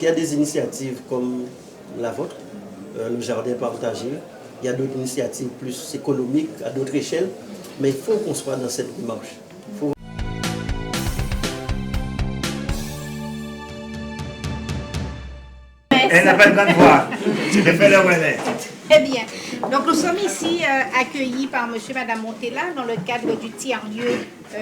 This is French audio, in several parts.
Il y a des initiatives comme la vôtre, le jardin partagé. Il y a d'autres initiatives plus économiques à d'autres échelles, mais il faut qu'on soit dans cette démarche. Elle n'a pas de bonne voix. Tu me fais le relais. Très bien. Donc nous sommes ici accueillis par monsieur et madame Montella dans le cadre du tiers-lieu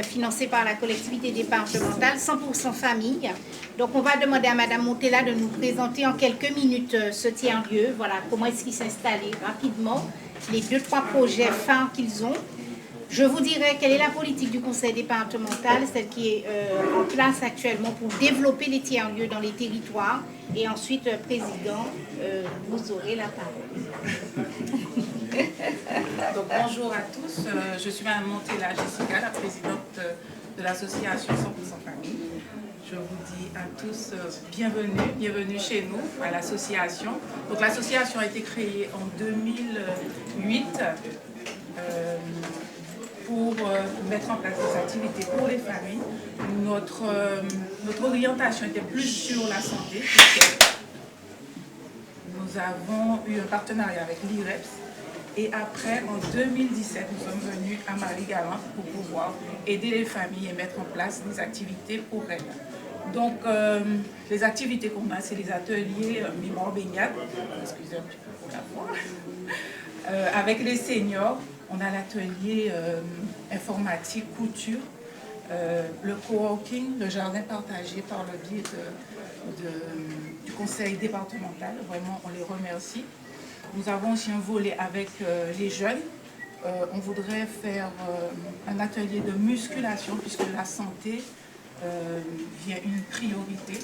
financé par la collectivité départementale 100% famille. Donc on va demander à madame Montella de nous présenter en quelques minutes ce tiers-lieu. Voilà, comment est-ce qu'il s'est installé rapidement, les 2-3 projets phares qu'ils ont. Je vous dirai quelle est la politique du conseil départemental, celle qui est en place actuellement pour développer les tiers-lieux dans les territoires. Et ensuite, président, vous aurez la parole. Donc, bonjour à tous, je suis Mme Montella Jessica, la présidente de l'association 100% Famille. Je vous dis à tous bienvenue chez nous, à l'association. Donc l'association a été créée en 2008 pour mettre en place des activités pour les familles. Notre orientation était plus sur la santé. Nous avons eu un partenariat avec l'IREPS. Et après, en 2017, nous sommes venus à Marie-Galante pour pouvoir aider les familles et mettre en place des activités pour elles. Donc, les activités qu'on a, c'est les ateliers mémoire baignade, excusez un petit peu pour la voix, avec les seniors. On a l'atelier informatique, couture, le coworking, le jardin partagé par le biais du conseil départemental. Vraiment, on les remercie. Nous avons aussi un volet avec les jeunes. On voudrait faire un atelier de musculation puisque la santé vient une priorité.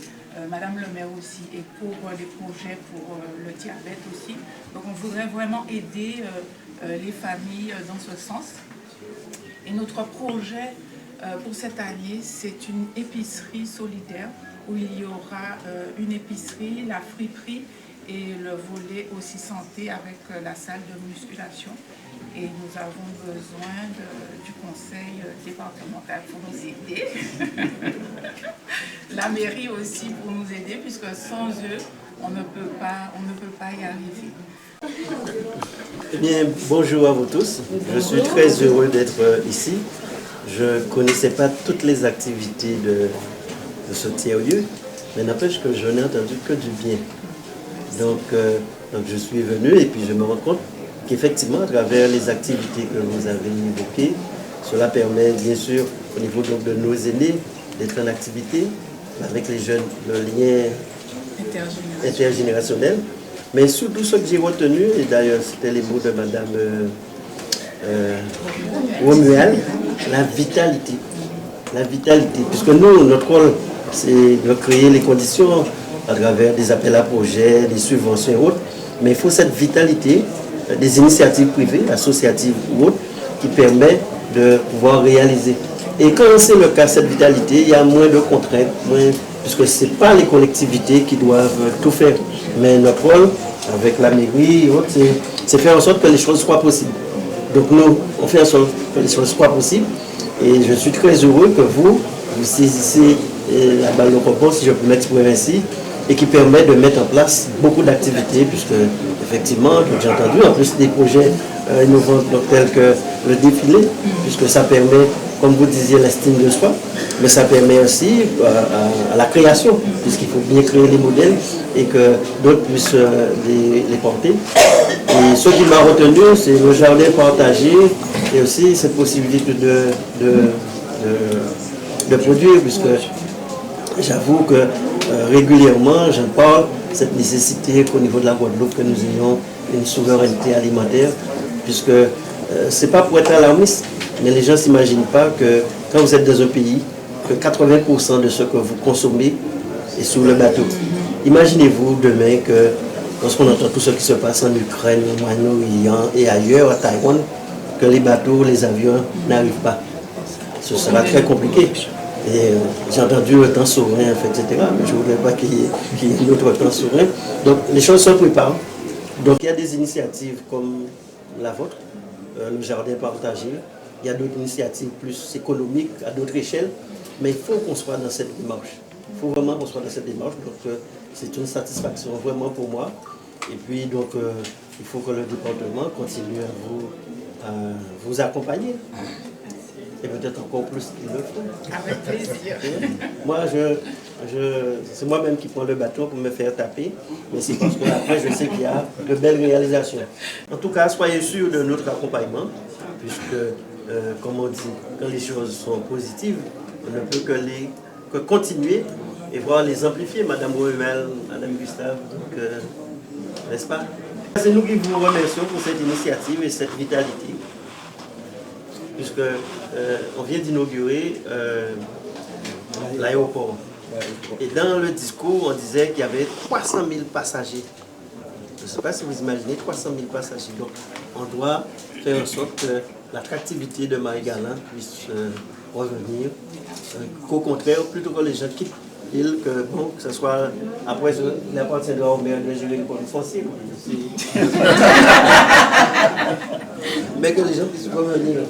Madame le maire aussi et pour les projets pour le diabète aussi. Donc on voudrait vraiment aider les familles dans ce sens. Et notre projet pour cette année, c'est une épicerie solidaire où il y aura une épicerie, la friperie et le volet aussi santé avec la salle de musculation. Et nous avons besoin du conseil départemental pour nous aider. La mairie aussi pour nous aider, puisque sans eux, on ne peut pas y arriver. Eh bien, bonjour à vous tous. Je suis très heureux d'être ici. Je ne connaissais pas toutes les activités de ce tiers-lieu, mais n'empêche que je n'ai entendu que du bien. Donc je suis venu et puis je me rends compte qu'effectivement, à travers les activités que vous avez évoquées, cela permet bien sûr au niveau donc, de nos aînés d'être en activité avec les jeunes, le lien intergénérationnel. Mais surtout ce que j'ai retenu, et d'ailleurs c'était les mots de Madame Romuald, la vitalité. La vitalité, puisque nous, notre rôle, c'est de créer les conditions à travers des appels à projets, des subventions et autres. Mais il faut cette vitalité des initiatives privées, associatives ou autres, qui permet de pouvoir réaliser. Et quand c'est le cas, cette vitalité, il y a moins de contraintes, puisque ce n'est pas les collectivités qui doivent tout faire. Mais notre rôle, avec la mairie et autres, c'est faire en sorte que les choses soient possibles. Donc nous, on fait en sorte que les choses soient possibles. Et je suis très heureux que vous saisissez la balle au rebond, si je peux m'exprimer ainsi, et qui permet de mettre en place beaucoup d'activités, puisque effectivement, j'ai entendu, en plus des projets innovants tels que le défilé, puisque ça permet, comme vous disiez, l'estime de soi, mais ça permet aussi à la création, puisqu'il faut bien créer les modèles et que d'autres puissent les porter. Et ce qui m'a retenu, c'est le jardin partagé et aussi cette possibilité de produire, puisque j'avoue que régulièrement, j'en parle, cette nécessité qu'au niveau de la Guadeloupe, que nous ayons une souveraineté alimentaire, puisque ce n'est pas pour être alarmiste, mais les gens ne s'imaginent pas que quand vous êtes dans un pays, que 80% de ce que vous consommez est sur le bateau. Imaginez-vous demain que, lorsqu'on entend tout ce qui se passe en Ukraine, au Moyen-Orient et ailleurs, à Taïwan, que les bateaux, les avions n'arrivent pas. Ce sera très compliqué. Et j'ai entendu le temps souverain, etc. Mais je ne voudrais pas qu'il y ait un autre temps souverain. Donc les choses se préparent. Donc il y a des initiatives comme la vôtre, le jardin partagé. Il y a d'autres initiatives plus économiques à d'autres échelles. Mais il faut qu'on soit dans cette démarche. Il faut vraiment qu'on soit dans cette démarche. Donc c'est une satisfaction vraiment pour moi. Et puis donc, il faut que le département continue à vous accompagner. Et peut-être encore plus qu'il le faut. Avec plaisir. Moi, c'est moi-même qui prends le bâton pour me faire taper, mais c'est parce que après, je sais qu'il y a de belles réalisations. En tout cas, soyez sûrs de notre accompagnement, puisque, comme on dit, quand les choses sont positives, on ne peut que continuer et voir les amplifier, Madame Roemel, Madame Gustave, donc, n'est-ce pas? C'est nous qui vous remercions pour cette initiative et cette vitalité, puisque on vient d'inaugurer l'aéroport. Et dans le discours, on disait qu'il y avait 300 000 passagers. Je ne sais pas si vous imaginez 300 000 passagers. Donc, on doit faire en sorte que l'attractivité de Marie-Galante puisse revenir. Qu'au contraire, plutôt que les gens quittent l'île, que ce soit après, il appartiendra au maire de gérer le produit foncier. Mais que les gens puissent revenir.